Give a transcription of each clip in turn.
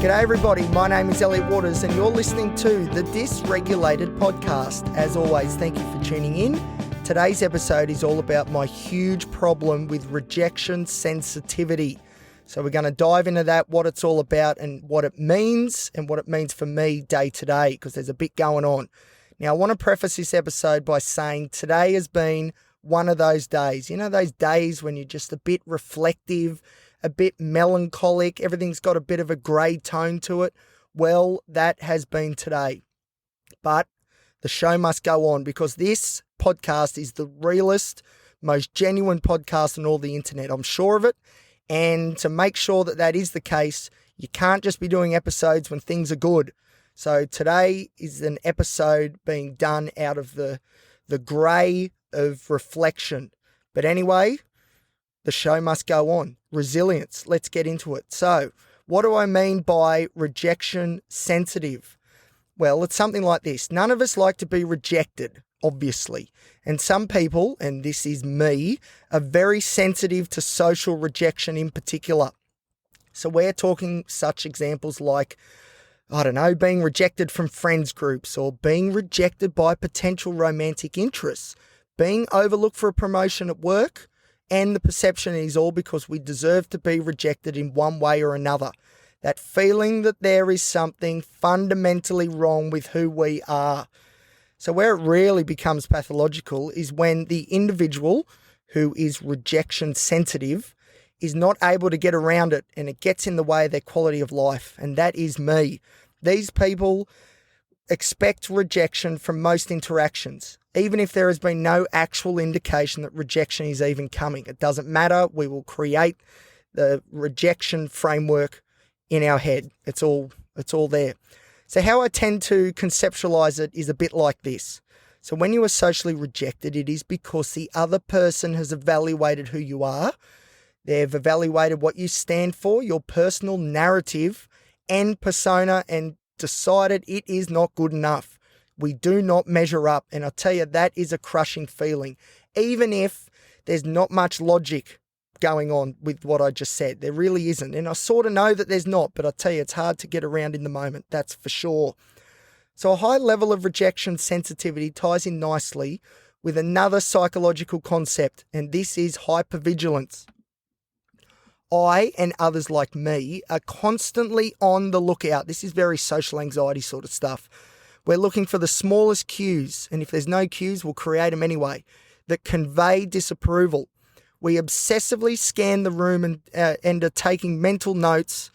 G'day everybody, my name is Elliot Waters and you're listening to the Dysregulated podcast. As always, thank you for tuning in. Today's episode is all about my huge problem with rejection sensitivity. So we're going to dive into that, what it's all about and what it means for me day to day, because there's a bit going on. Now I want to preface this episode by saying today has been one of those days. You know, those days when you're just a bit reflective, a bit melancholic, everything's got a bit of a grey tone to it. Well, that has been today. But the show must go on because this podcast is the realest, most genuine podcast on all the internet. I'm sure of it. And to make sure that that is the case, you can't just be doing episodes when things are good. So today is an episode being done out of the grey of reflection. But anyway, the show must go on. Resilience. Let's get into it. So, what do I mean by rejection sensitive? Well, it's something like this. None of us like to be rejected, obviously. And some people, and this is me, are very sensitive to social rejection in particular. So we're talking such examples like, being rejected from friends groups or being rejected by potential romantic interests, being overlooked for a promotion at work, and the perception is all because we deserve to be rejected in one way or another. That feeling that there is something fundamentally wrong with who we are. So where it really becomes pathological is when the individual who is rejection sensitive is not able to get around it and it gets in the way of their quality of life. And that is me. These people expect rejection from most interactions, even if there has been no actual indication that rejection is even coming. It doesn't matter. We will create the rejection framework in our head. It's all there. So how I tend to conceptualize it is a bit like this. So when you are socially rejected, it is because the other person has evaluated who you are. They've evaluated what you stand for, your personal narrative and persona, and decided it is not good enough. We do not measure up. And I tell you, that is a crushing feeling. Even if there's not much logic going on with what I just said. There really isn't. And I sort of know that there's not, but I tell you, it's hard to get around in the moment. That's for sure. So a high level of rejection sensitivity ties in nicely with another psychological concept, and this is hypervigilance. I and others like me are constantly on the lookout. This is very social anxiety sort of stuff. We're looking for the smallest cues, and if there's no cues, we'll create them anyway, that convey disapproval. We obsessively scan the room and are taking mental notes,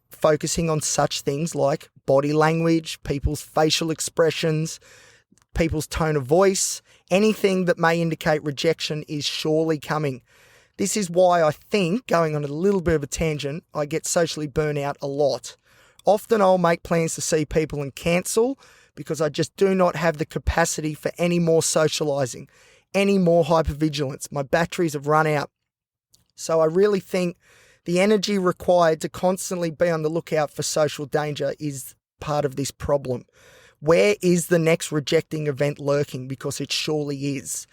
focusing on such things like body language, people's facial expressions, people's tone of voice. Anything that may indicate rejection is surely coming. This is why I think, going on a little bit of a tangent, I get socially burnt out a lot. Often I'll make plans to see people and cancel because I just do not have the capacity for any more socializing, any more hypervigilance. My batteries have run out. So I really think the energy required to constantly be on the lookout for social danger is part of this problem. Where is the next rejecting event lurking? Because it surely is.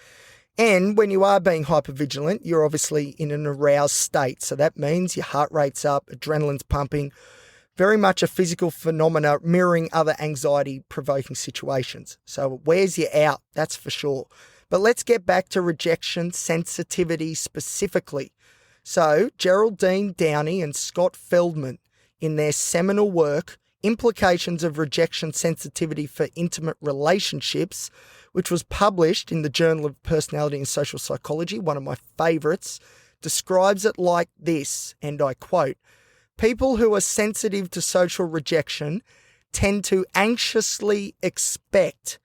And when you are being hypervigilant, you're obviously in an aroused state. So that means your heart rate's up, adrenaline's pumping, very much a physical phenomena mirroring other anxiety-provoking situations. So it wears you out, that's for sure. But let's get back to rejection sensitivity specifically. So Geraldine Downey and Scott Feldman, in their seminal work, Implications of Rejection Sensitivity for Intimate Relationships, which was published in the Journal of Personality and Social Psychology, one of my favourites, describes it like this, and I quote, "People who are sensitive to social rejection tend to anxiously expect,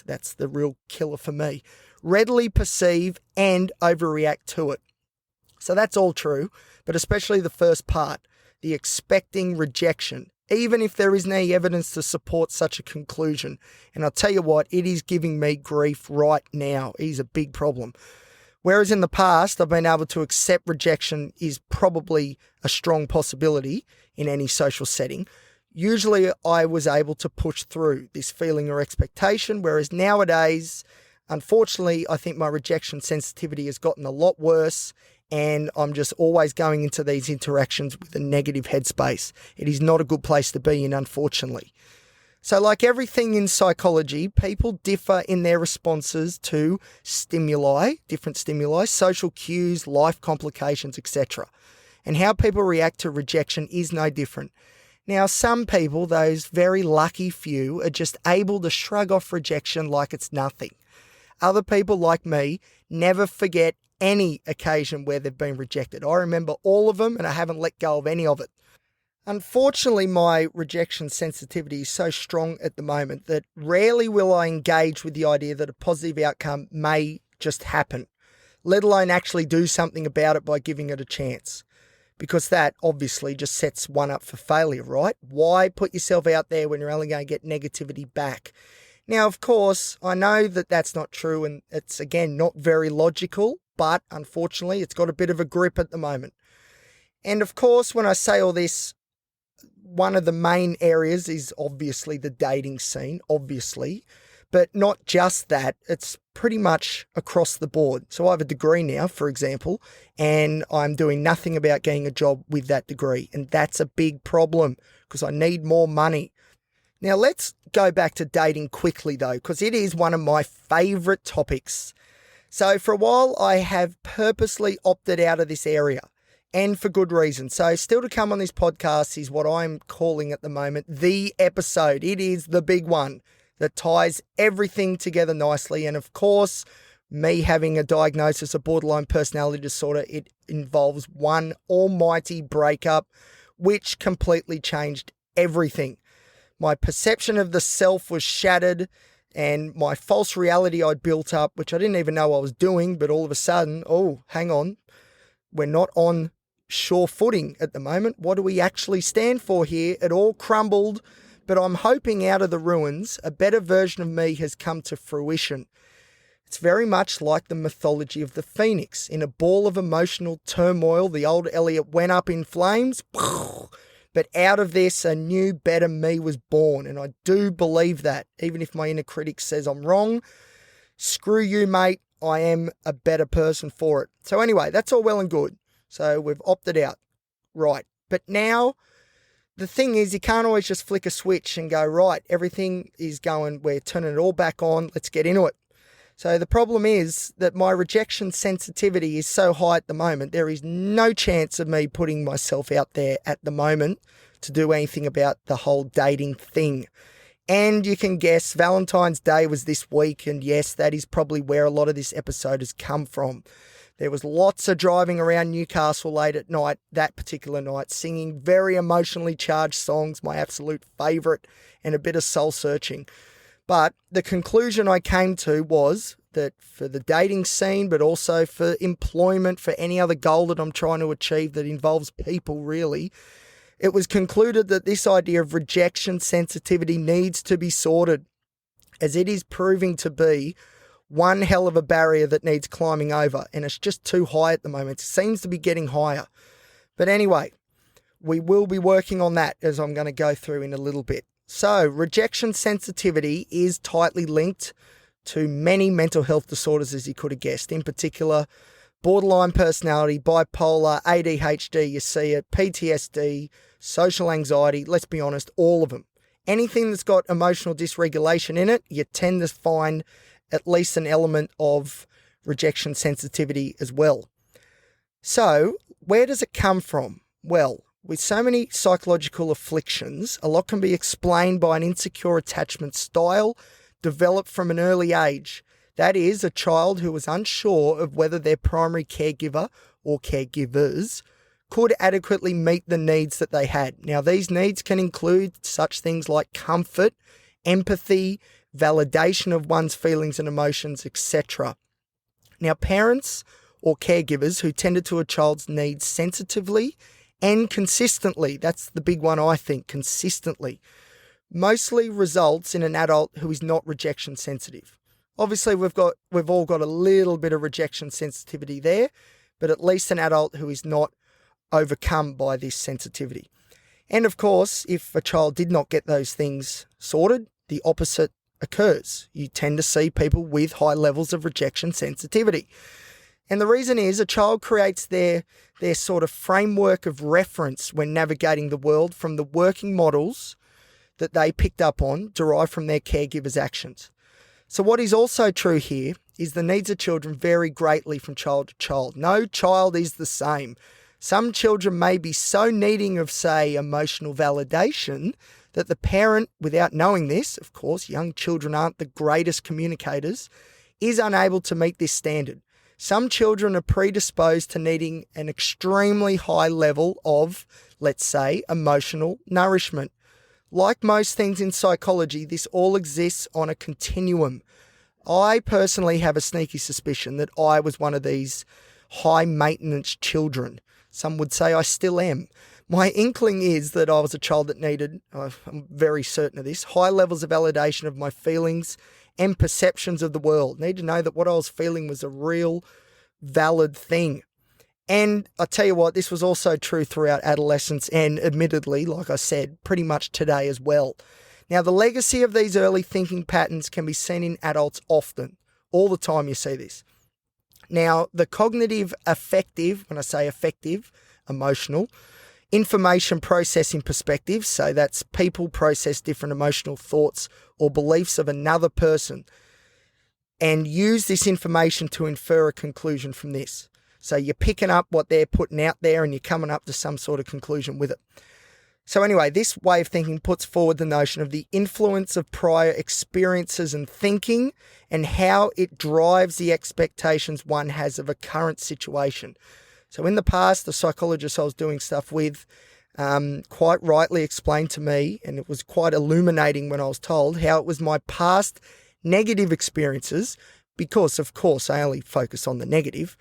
that's the real killer for me, readily perceive and overreact to it." So that's all true, but especially the first part, the expecting rejection, even if there isn't any evidence to support such a conclusion. And I'll tell you what, it is giving me grief right now. It is a big problem. Whereas in the past, I've been able to accept rejection is probably a strong possibility in any social setting. Usually I was able to push through this feeling or expectation, whereas nowadays, unfortunately, I think my rejection sensitivity has gotten a lot worse and I'm just always going into these interactions with a negative headspace. It is not a good place to be in, unfortunately. So like everything in psychology, people differ in their responses to stimuli, different stimuli, social cues, life complications, etc. And how people react to rejection is no different. Now, some people, those very lucky few, are just able to shrug off rejection like it's nothing. Other people, like me, never forget any occasion where they've been rejected. I remember all of them and I haven't let go of any of it. Unfortunately, my rejection sensitivity is so strong at the moment that rarely will I engage with the idea that a positive outcome may just happen, let alone actually do something about it by giving it a chance. Because that obviously just sets one up for failure, right? Why put yourself out there when you're only going to get negativity back? Now, of course, I know that that's not true and it's, again, not very logical, but unfortunately, it's got a bit of a grip at the moment. And of course, when I say all this, one of the main areas is obviously the dating scene, obviously, but not just that. It's pretty much across the board. So I have a degree now, for example, and I'm doing nothing about getting a job with that degree. And that's a big problem because I need more money. Now, let's go back to dating quickly, though, because it is one of my favorite topics. So for a while, I have purposely opted out of this area, and for good reason. So still to come on this podcast is what I'm calling at the moment the episode. It is the big one that ties everything together nicely. And of course, me having a diagnosis of borderline personality disorder, it involves one almighty breakup, which completely changed everything. My perception of the self was shattered, and my false reality I'd built up, which I didn't even know I was doing, but all of a sudden, oh, hang on, we're not on sure footing at the moment. What do we actually stand for here? It all crumbled, but I'm hoping out of the ruins, a better version of me has come to fruition. It's very much like the mythology of the phoenix. In a ball of emotional turmoil, the old Elliot went up in flames, but out of this, a new, better me was born. And I do believe that, even if my inner critic says I'm wrong. Screw you, mate. I am a better person for it. So anyway, that's all well and good. So we've opted out. Right. But now, the thing is, you can't always just flick a switch and go, right, everything is going, we're turning it all back on. Let's get into it. So the problem is that my rejection sensitivity is so high at the moment, there is no chance of me putting myself out there at the moment to do anything about the whole dating thing. And you can guess Valentine's Day was this week, and yes, that is probably where a lot of this episode has come from. There was lots of driving around Newcastle late at night, that particular night, singing very emotionally charged songs, my absolute favourite, and a bit of soul searching. But the conclusion I came to was that for the dating scene, but also for employment, for any other goal that I'm trying to achieve that involves people really, it was concluded that this idea of rejection sensitivity needs to be sorted, as it is proving to be one hell of a barrier that needs climbing over, and it's just too high at the moment. It seems to be getting higher. But anyway, we will be working on that, as I'm going to go through in a little bit. So, rejection sensitivity is tightly linked to many mental health disorders, as you could have guessed. In particular, borderline personality, bipolar, ADHD, you see it, PTSD, social anxiety, let's be honest, all of them. Anything that's got emotional dysregulation in it, you tend to find at least an element of rejection sensitivity as well. So, where does it come from? Well, with so many psychological afflictions, a lot can be explained by an insecure attachment style developed from an early age. That is, a child who was unsure of whether their primary caregiver or caregivers could adequately meet the needs that they had. Now, these needs can include such things like comfort, empathy, validation of one's feelings and emotions, etc. Now, parents or caregivers who tended to a child's needs sensitively and consistently, that's the big one I think, consistently, mostly results in an adult who is not rejection sensitive. Obviously, we've all got a little bit of rejection sensitivity there, but at least an adult who is not overcome by this sensitivity. And of course, if a child did not get those things sorted, the opposite occurs. You tend to see people with high levels of rejection sensitivity. And the reason is a child creates their sort of framework of reference when navigating the world from the working models that they picked up on, derived from their caregivers' actions. So what is also true here is the needs of children vary greatly from child to child. No child is the same. Some children may be so needing of, say, emotional validation that the parent, without knowing this, of course, young children aren't the greatest communicators, is unable to meet this standard. Some children are predisposed to needing an extremely high level of, let's say, emotional nourishment. Like most things in psychology, this all exists on a continuum. I personally have a sneaky suspicion that I was one of these high-maintenance children. Some would say I still am. My inkling is that I was a child that needed, I'm very certain of this, high levels of validation of my feelings and perceptions of the world. Need to know that what I was feeling was a real, valid thing. And I tell you what, this was also true throughout adolescence and admittedly, like I said, pretty much today as well. Now, the legacy of these early thinking patterns can be seen in adults often. All the time you see this. Now, the cognitive affective, when I say affective, emotional, information processing perspective, so that's people process different emotional thoughts or beliefs of another person and use this information to infer a conclusion from this. So you're picking up what they're putting out there and you're coming up to some sort of conclusion with it. So anyway, this way of thinking puts forward the notion of the influence of prior experiences and thinking and how it drives the expectations one has of a current situation. So in the past, the psychologist I was doing stuff with quite rightly explained to me, and it was quite illuminating when I was told, how it was my past negative experiences, because of course I only focus on the negative,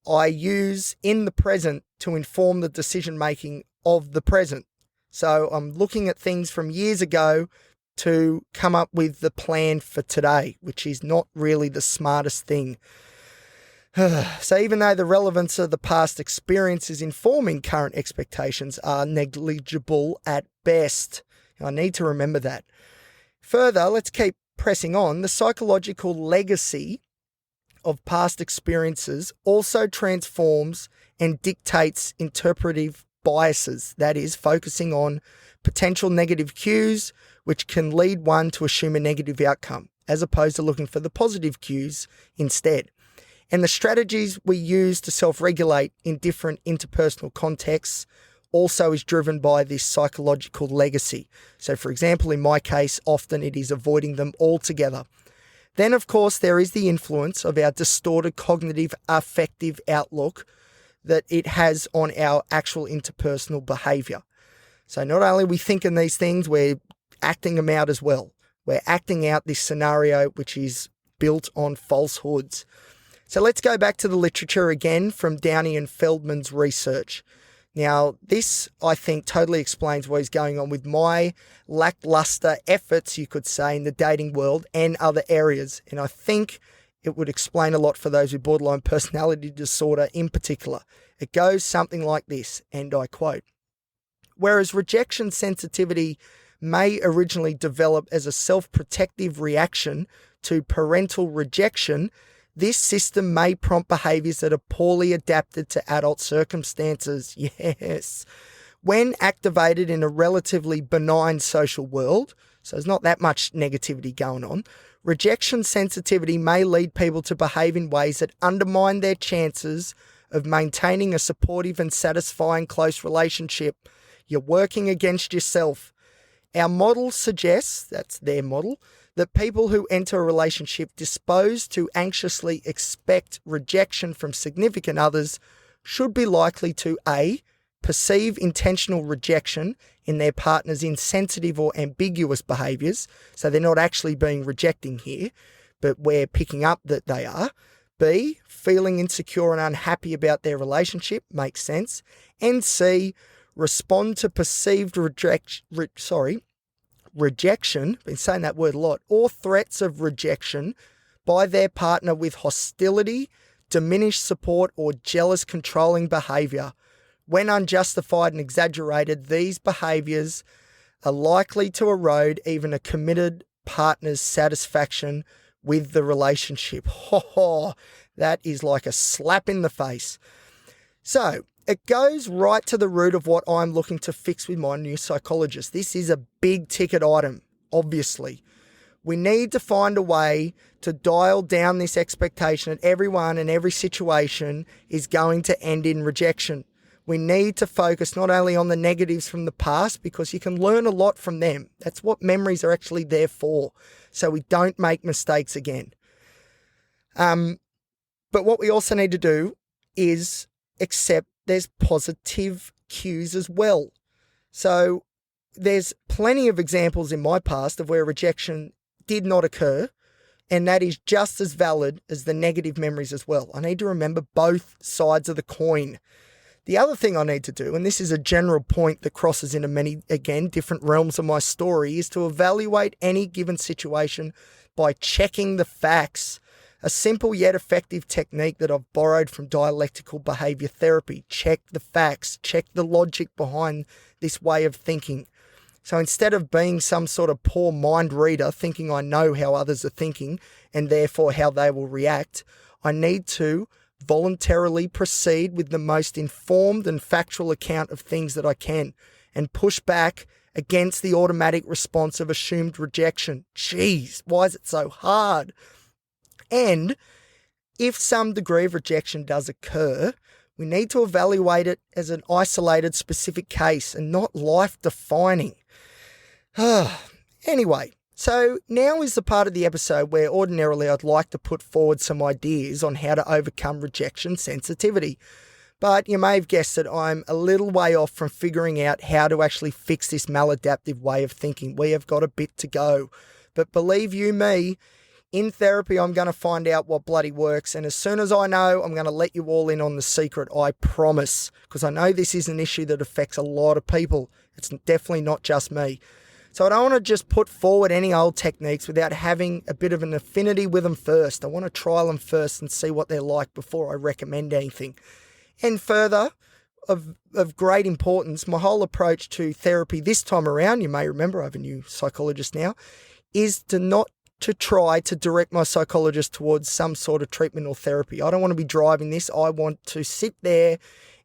I use in the present to inform the decision-making of the present. So I'm looking at things from years ago to come up with the plan for today, which is not really the smartest thing. So even though the relevance of the past experiences informing current expectations are negligible at best, I need to remember that. Further, let's keep pressing on. The psychological legacy of past experiences also transforms and dictates interpretive biases, that is, focusing on potential negative cues, which can lead one to assume a negative outcome, as opposed to looking for the positive cues instead. And the strategies we use to self-regulate in different interpersonal contexts also is driven by this psychological legacy. So, for example, in my case, often it is avoiding them altogether. Then, of course, there is the influence of our distorted cognitive affective outlook that it has on our actual interpersonal behaviour. So not only are we thinking these things, we're acting them out as well. We're acting out this scenario which is built on falsehoods. So let's go back to the literature again from Downey and Feldman's research. Now, this, I think, totally explains what is going on with my lackluster efforts, you could say, in the dating world and other areas. And I think it would explain a lot for those with borderline personality disorder in particular. It goes something like this, and I quote, "Whereas rejection sensitivity may originally develop as a self-protective reaction to parental rejection, this system may prompt behaviours that are poorly adapted to adult circumstances." Yes. "When activated in a relatively benign social world," so there's not that much negativity going on, "rejection sensitivity may lead people to behave in ways that undermine their chances of maintaining a supportive and satisfying close relationship. You're working against yourself. Our model suggests," that's their model, "that people who enter a relationship disposed to anxiously expect rejection from significant others should be likely to A, perceive intentional rejection in their partner's insensitive or ambiguous behaviours," so they're not actually being rejecting here, but we're picking up that they are. B, feeling insecure and unhappy about their relationship, makes sense. And C, respond to perceived rejection, been saying that word a lot, or threats of rejection by their partner with hostility, diminished support, or jealous controlling behaviour. When unjustified and exaggerated, these behaviours are likely to erode even a committed partner's satisfaction with the relationship. That is like a slap in the face. So it goes right to the root of what I'm looking to fix with my new psychologist. This is a big ticket item, obviously. We need to find a way to dial down this expectation that everyone and every situation is going to end in rejection. We need to focus not only on the negatives from the past, because you can learn a lot from them. That's what memories are actually there for, so we don't make mistakes again. But what we also need to do is accept there's positive cues as well. So there's plenty of examples in my past of where rejection did not occur, and that is just as valid as the negative memories as well. I need to remember both sides of the coin. The other thing I need to do, and this is a general point that crosses into many, again, different realms of my story, is to evaluate any given situation by checking the facts. A simple yet effective technique that I've borrowed from dialectical behavior therapy. Check the facts, check the logic behind this way of thinking. So instead of being some sort of poor mind reader, thinking I know how others are thinking and therefore how they will react, I need to voluntarily proceed with the most informed and factual account of things that I can and push back against the automatic response of assumed rejection. Jeez, why is it so hard? And if some degree of rejection does occur, we need to evaluate it as an isolated specific case and not life-defining. Anyway, so now is the part of the episode where ordinarily I'd like to put forward some ideas on how to overcome rejection sensitivity. But you may have guessed that I'm a little way off from figuring out how to actually fix this maladaptive way of thinking. We have got a bit to go. But believe you me, in therapy, I'm going to find out what bloody works. And as soon as I know, I'm going to let you all in on the secret, I promise. Because I know this is an issue that affects a lot of people. It's definitely not just me. So I don't want to just put forward any old techniques without having a bit of an affinity with them first. I want to trial them first and see what they're like before I recommend anything. And further, of great importance, my whole approach to therapy this time around, you may remember I have a new psychologist now, is to try to direct my psychologist towards some sort of treatment or therapy. I don't want to be driving this. I want to sit there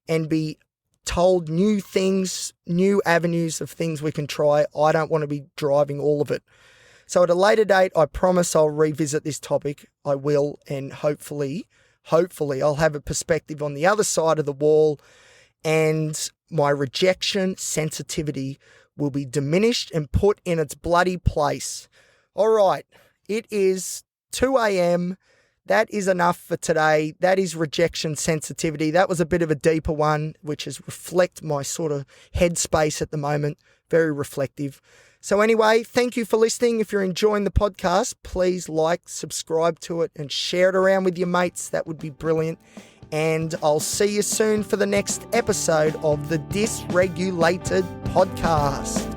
and be told new things, new avenues of things we can try. I don't want to be driving all of it. So at a later date, I promise I'll revisit this topic. I will, and hopefully I'll have a perspective on the other side of the wall, and my rejection sensitivity will be diminished and put in its bloody place. All right, it is 2 a.m. That is enough for today. That is rejection sensitivity. That was a bit of a deeper one, which is reflect my sort of headspace at the moment. Very reflective. So anyway, thank you for listening. If you're enjoying the podcast, please like, subscribe to it, and share it around with your mates. That would be brilliant. And I'll see you soon for the next episode of the Dysregulated podcast.